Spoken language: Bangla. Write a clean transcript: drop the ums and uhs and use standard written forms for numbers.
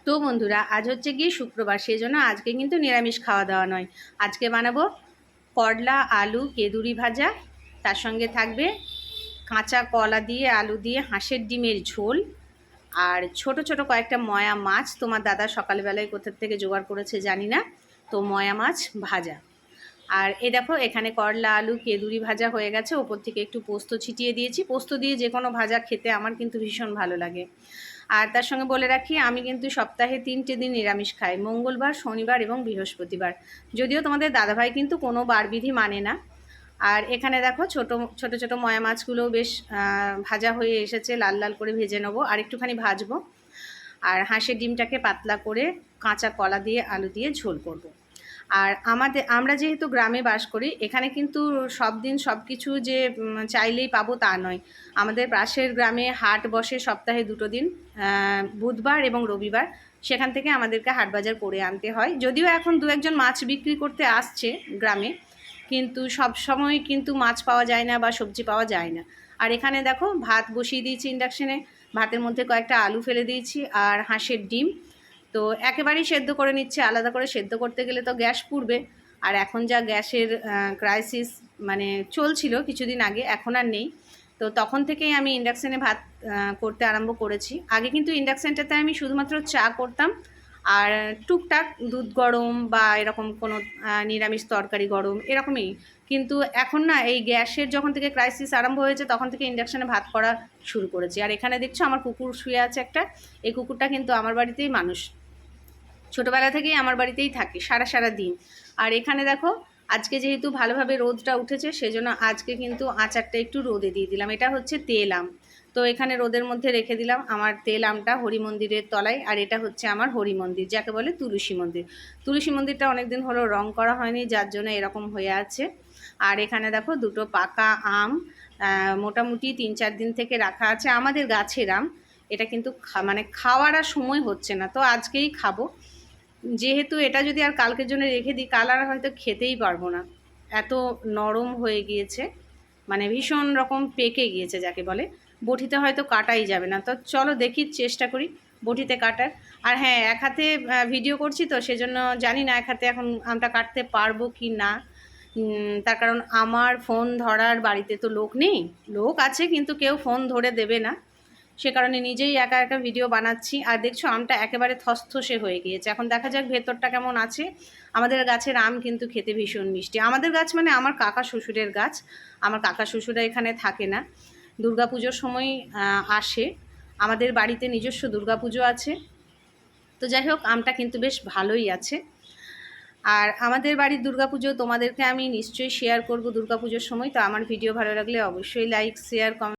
তো বন্ধুরা, আজ হচ্ছে গিয়ে শুক্রবার, সেই জন্য আজকে কিন্তু নিরামিষ খাওয়া দাওয়া নয়। আজকে বানাবো করলা আলু কেঁদুরি ভাজা, তার সঙ্গে থাকবে কাঁচা কলা দিয়ে আলু দিয়ে হাঁসের ডিমের ঝোল, আর ছোট ছোট কয়েকটা ময়া মাছ তোমার দাদা সকালবেলায় কোথা থেকে জোগাড় করেছে জানি না, তো ময়া মাছ ভাজা। আর এই দেখো, এখানে করলা আলু কেঁদুরি ভাজা হয়ে গেছে, ওপর থেকে একটু পোস্ত ছিটিয়ে দিয়েছি। পোস্ত দিয়ে যে কোনো ভাজা খেতে আমার কিন্তু ভীষণ ভালো লাগে। আর তার সঙ্গে বলে রাখি, আমি কিন্তু সপ্তাহে 3টে দিন নিরামিষ খাই, মঙ্গলবার, শনিবার এবং বৃহস্পতিবার। যদিও তোমাদের দাদাভাই কিন্তু কোনো বারবিধি মানে না। আর এখানে দেখো ছোট ছোট ছোট ময়া মাছগুলোও বেশ ভাজা হয়ে এসেছে, লাল লাল করে ভেজে নেবো, আর একটুখানি ভাজবো। আর হাঁসের ডিমটাকে পাতলা করে কাঁচা কলা দিয়ে আলু দিয়ে ঝোল করব। আর আমরা যেহেতু গ্রামে বাস করি, এখানে কিন্তু সব দিন সব কিছু যে চাইলেই পাবো তা নয়। আমাদের পাশের গ্রামে হাট বসে সপ্তাহে 2টো দিন, বুধবার এবং রবিবার। সেখান থেকে আমাদেরকে হাট বাজার করে আনতে হয়। যদিও এখন 2-1জন মাছ বিক্রি করতে আসছে গ্রামে, কিন্তু সব সময় কিন্তু মাছ পাওয়া যায় না বা সবজি পাওয়া যায় না। আর এখানে দেখো, ভাত বসিয়ে দিয়েছি ইন্ডাকশনে, ভাতের মধ্যে কয়েকটা আলু ফেলে দিয়েছি আর হাঁসের ডিম। তো একেবারেই সেদ্ধ করে নিচ্ছে, আলাদা করে সেদ্ধ করতে গেলে তো গ্যাস পুড়বে। আর এখন যা গ্যাসের ক্রাইসিস মানে চলছিল কিছুদিন আগে, এখন আর নেই। তো তখন থেকেই আমি ইন্ডাকশানে ভাত করতে আরম্ভ করেছি। আগে কিন্তু ইন্ডাকশানটাতে আমি শুধুমাত্র চা করতাম, আর টুকটাক দুধ গরম বা এরকম কোনো নিরামিষ তরকারি গরম এরকমই। কিন্তু এখন না, এই গ্যাসের যখন থেকে ক্রাইসিস আরম্ভ হয়েছে তখন থেকে ইন্ডাকশানে ভাত করা শুরু করেছি। আর এখানে দেখছো আমার কুকুর শুয়ে আছে একটা। এই কুকুরটা কিন্তু আমার বাড়িতেই মানুষ, ছোটোবেলা থেকেই আমার বাড়িতেই থাকে সারা সারা দিন। আর এখানে দেখো, আজকে যেহেতু ভালোভাবে রোদটা উঠেছে, সেজন্য আজকে কিন্তু আচারটা একটু রোদে দিয়ে দিলাম। এটা হচ্ছে তেল আম, তো এখানে রোদের মধ্যে রেখে দিলাম আমার তেল আমটা হরি মন্দিরের তলায়। আর এটা হচ্ছে আমার হরি মন্দির, যাকে বলে তুলসী মন্দির। তুলসী মন্দিরটা অনেকদিন হলো রং করা হয়নি, যার জন্য এরকম হয়ে আছে। আর এখানে দেখো 2টো পাকা আম, মোটামুটি 3-4 দিন থেকে রাখা আছে, আমাদের গাছের আম। এটা কিন্তু মানে খাওয়ার আর সময় হচ্ছে না, তো আজকেই খাবো। যেহেতু এটা যদি আর কালকের জন্য রেখে দিই, কাল আর হয়তো খেতেই পারবো না, এত নরম হয়ে গিয়েছে, মানে ভীষণ রকম পেকে গিয়েছে যাকে বলে। বটিতে হয়তো কাটাই যাবে না, তো চলো দেখি চেষ্টা করি বটিতে কাটার। আর হ্যাঁ, এক হাতে ভিডিও করছি, তো সেজন্য জানি না এক হাতে এখন আমটা কাটতে পারবো কি না। তার কারণ আমার ফোন ধরার বাড়িতে তো লোক নেই, লোক আছে কিন্তু কেউ ফোন ধরে দেবে না। সে কারণে নিজেই একা একা ভিডিও বানাচ্ছি। আর দেখছো আমটা একেবারে থসথসে হয়ে গিয়েছে, এখন দেখা যাক ভেতরটা কেমন আছে। আমাদের গাছের আম কিন্তু খেতে ভীষণ মিষ্টি। আমাদের গাছ মানে আমার কাকা শ্বশুরের গাছ। আমার কাকা শ্বশুরা এখানে থাকে না, দুর্গাপুজোর সময় আসে। আমাদের বাড়িতে নিজস্ব দুর্গাপুজো আছে। তো যাই হোক, আমটা কিন্তু বেশ ভালোই আছে। আর আমাদের বাড়ির দুর্গাপুজো তোমাদেরকে আমি নিশ্চয়ই শেয়ার করব দুর্গাপুজোর সময়। তো আমার ভিডিও ভালো লাগলে অবশ্যই লাইক, শেয়ার, কমেন্ট